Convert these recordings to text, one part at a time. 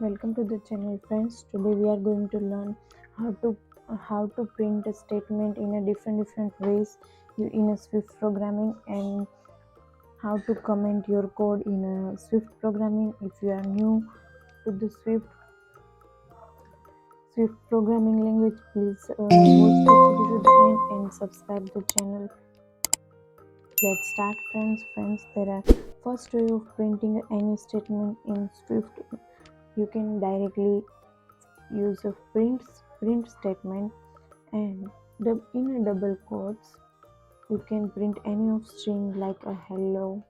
Welcome to the channel, friends. Today we are going to learn how to print a statement in a different ways in a Swift programming, and how to comment your code in a Swift programming. If you are new to the Swift programming language, please watch the video to the end and subscribe the channel. Let's start, friends. There are first way of printing any statement in Swift. You can directly use a print statement, and in a double quotes you can print any of string like a hello,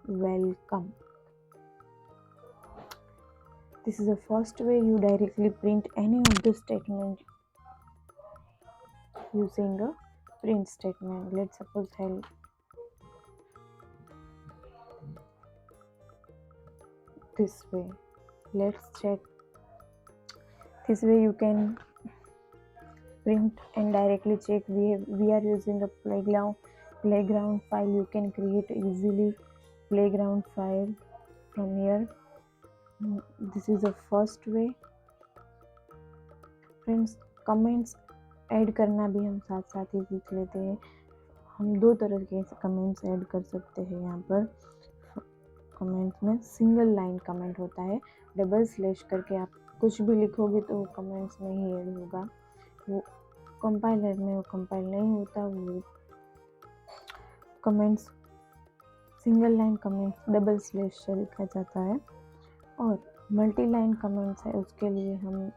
welcome. This is the first way you directly print any of the statement using a print statement. Let's suppose hello. This way, let's check. This way you can print and directly check. We are using a playground file. You can create easily playground file from here. This is the first way, friends. Comments add करना भी हम साथ साथ ही सीख लेते हैं. हम दो तरह के कमेंट्स ऐड कर सकते हैं. यहाँ पर कमेंट्स में सिंगल लाइन कमेंट होता है. डबल स्लैश करके आप कुछ भी लिखोगे तो वो कमेंट्स में ही ऐड होगा. वो कंपाइलर में वो कंपाइल नहीं होता. वो comments single line comments double slash से लिखा जाता है. और मल्टी लाइन कमेंट्स है, उसके लिए हम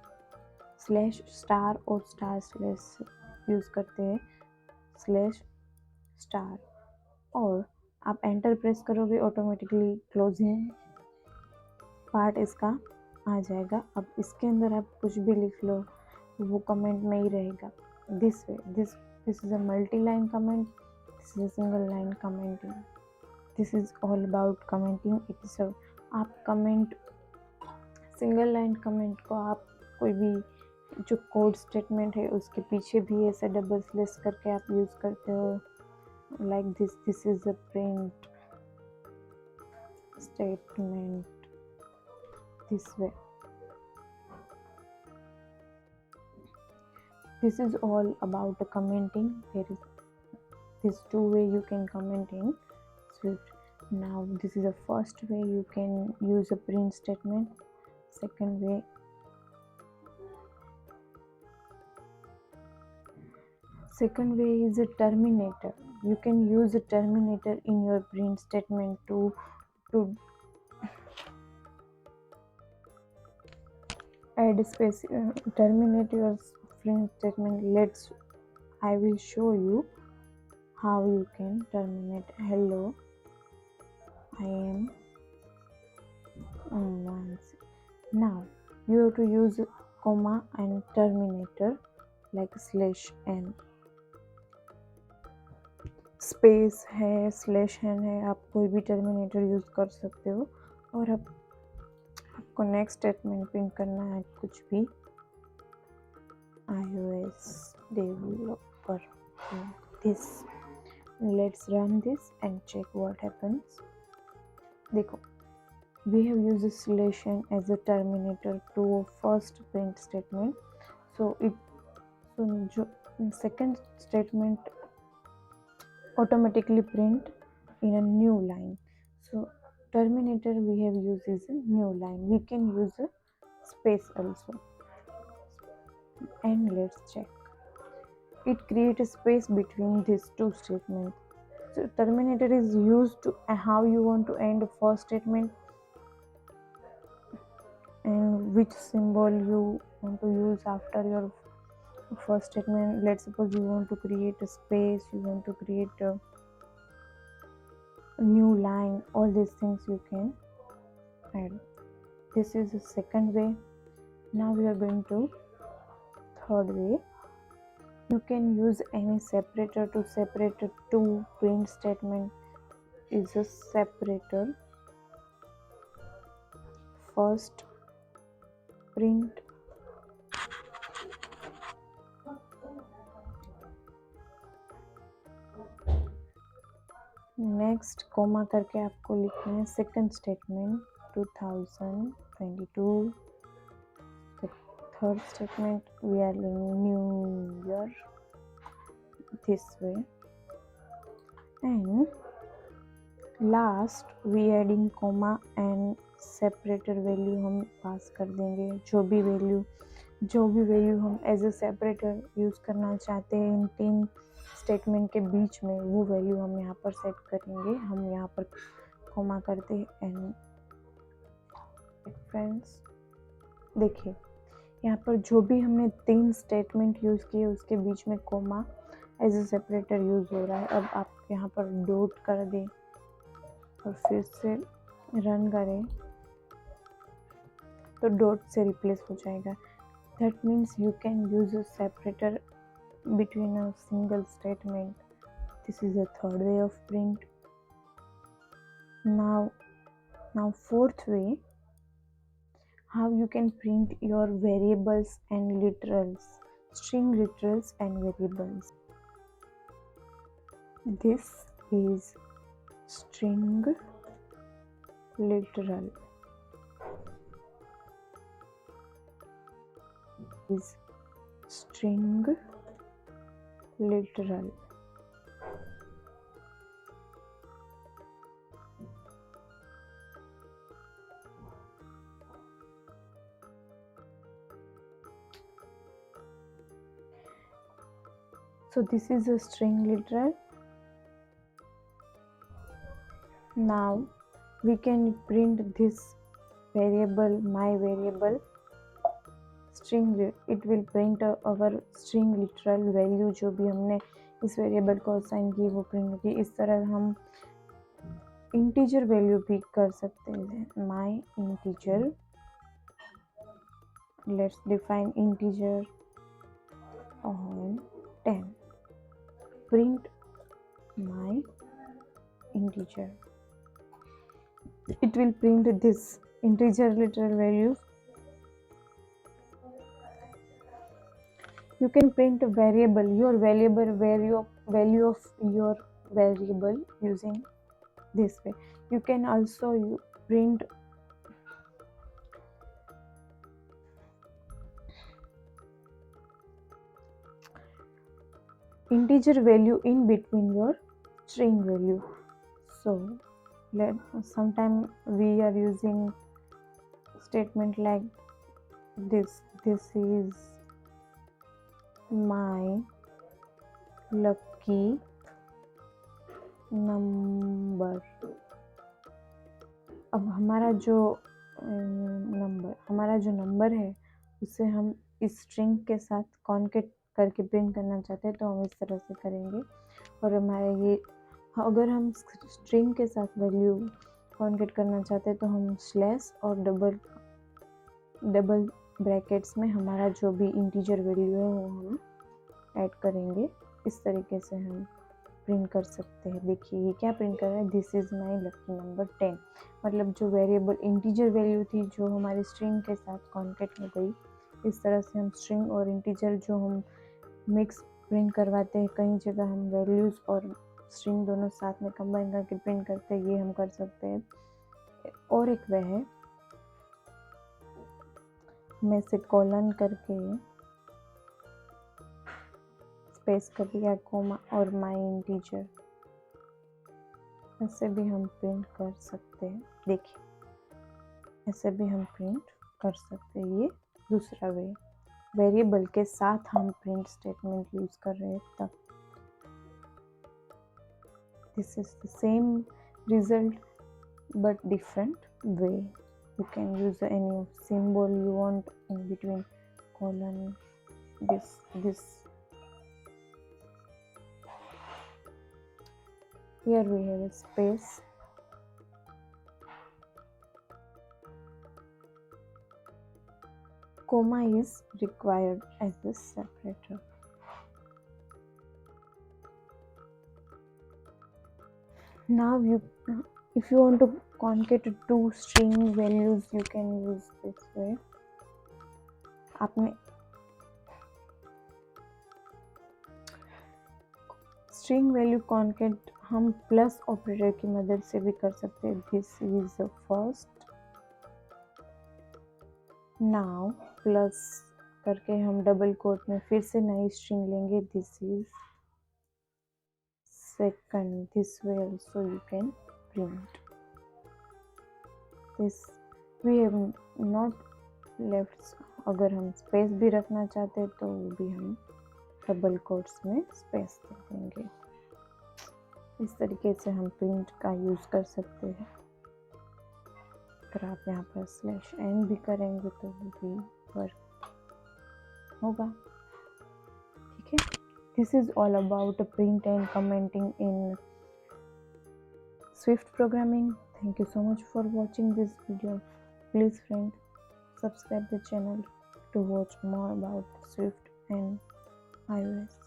स्लैश स्टार और स्टार स्लैश यूज़ करते हैं. स्लैश स्टार, और आप एंटर प्रेस करोगे ऑटोमेटिकली क्लोजिंग पार्ट इसका आ जाएगा. अब इसके अंदर आप कुछ भी लिख लो वो कमेंट में ही रहेगा. This way this is a multi line comment. This is a single line commenting. This is all about commenting. It is आप कमेंट सिंगल लाइन कमेंट को आप कोई भी जो कोड स्टेटमेंट है उसके पीछे भी ऐसे डबल स्लैश करके आप यूज़ करते हो. Like this is a print statement. This way. This is all about commenting. There is this two way you can comment in Swift. Now this is the first way you can use a print statement. Second way is a terminator. You can use a terminator in your print statement to add space. Terminate your print statement. I will show you how you can terminate. Hello, I am once. Now you have to use comma and terminator like /n. Space है, slash N है, आप कोई भी terminator use कर सकते हो. और अब आपको नेक्स्ट स्टेटमेंट प्रिंट करना है कुछ भी. iOS developer. This. Let's run this and check what happens. देखो, we have used /n as a terminator to first print statement. So जो second statement automatically print in a new line. So terminator we have used is a new line. We can use a space also. And let's check. It creates a space between these two statements. So terminator is used to how you want to end the first statement and which symbol you want to use after your first statement. Let's suppose you want to create a space, you want to create a new line. All these things you can add. This is the second way. Now we are going to third way. You can use any separator to separate two print statement. Is a separator. First print next comma करके आपको लिखना है second statement 2022. The third statement, we are learning new year this way. And last we adding comma and separator value हम पास कर देंगे. जो भी value हम एज ए सेपरेटर यूज़ करना चाहते हैं इन 3 स्टेटमेंट के बीच में, वो वैल्यू हम यहाँ पर सेट करेंगे. हम यहाँ पर कॉमा करते हैं. एंड फ्रेंड्स देखिए, यहाँ पर जो भी हमने 3 स्टेटमेंट यूज़ किए उसके बीच में comma as a separator use हो रहा है. अब आप यहाँ पर डॉट कर दें और फिर से रन करें तो डॉट से रिप्लेस हो जाएगा. That means you can use a separator between a single statement. This is the third way of print. Now fourth way, how you can print your variables and literals, string literals and variables. This is string literal. Is string literal. So this is a string literal. Now we can print this variable, my variable string. It will print our string literal value. जो भी हमने इस variable को assign की वो print होगी. इस तरह हम इंटीजर वैल्यू भी कर सकते हैं. my integer, let's define integer on 10. print my integer. It will print this integer literal values. You can print a variable, your variable value of your variable using this way. You can also print integer value in between your string value. So sometime we are using statement like this. This is my lucky number. अब हमारा जो number है उसे हम इस string के साथ concat करके प्रिंट करना चाहते हैं तो हम इस तरह से करेंगे. और हमारे ये, अगर हम स्ट्रिंग के साथ वैल्यू कॉन्केट करना चाहते हैं तो हम स्लैश और डबल ब्रैकेट्स में हमारा जो भी इंटीजर वैल्यू है वो हम ऐड करेंगे. इस तरीके से हम प्रिंट कर सकते हैं. देखिए ये क्या प्रिंट कर रहा है, this is my lucky number 10. मतलब जो वेरिएबल इंटीजर वैल्यू थी जो हमारी स्ट्रिंग के साथ कॉन्केट हो गई. इस तरह से हम स्ट्रिंग और इंटीजर जो हम मिक्स प्रिंट करवाते हैं, कई जगह हम वैल्यूज़ और स्ट्रिंग दोनों साथ में कंबाइन करके प्रिंट करते हैं, ये हम कर सकते हैं. और एक वे है, मैं से कॉलन करके स्पेस कर दिया कोमा और माई इंटीजर, ऐसे भी हम प्रिंट कर सकते हैं. देखिए ऐसे भी हम प्रिंट कर सकते हैं. ये दूसरा वे, वेरिएबल के साथ हम प्रिंट स्टेटमेंट यूज कर रहे हैं तब. This is the same result but different way. You can use any symbol you want in between colon, this. Here we have a space. Comma is required as a separator. Now if you want to concat 2 string values, you can use this way. आपने string value concat हम plus operator की मदद से भी कर सकते हैं. This is the first now plus करके हम डबल कोट में फिर से नई स्ट्रिंग लेंगे, this is second, this way also you can print this, we have not left, अगर हम स्पेस भी रखना चाहते तो वो भी हम डबल कोट्स में स्पेस दे देंगे। इस तरीके से हम प्रिंट का यूज़ कर सकते हैं। अगर आप यहाँ पर /n भी करेंगे तो वो भी वर्क होगा। ठीक है, this is all about print and commenting in Swift programming. Thank you so much for watching this video. Please friend, subscribe the channel to watch more about Swift and iOS.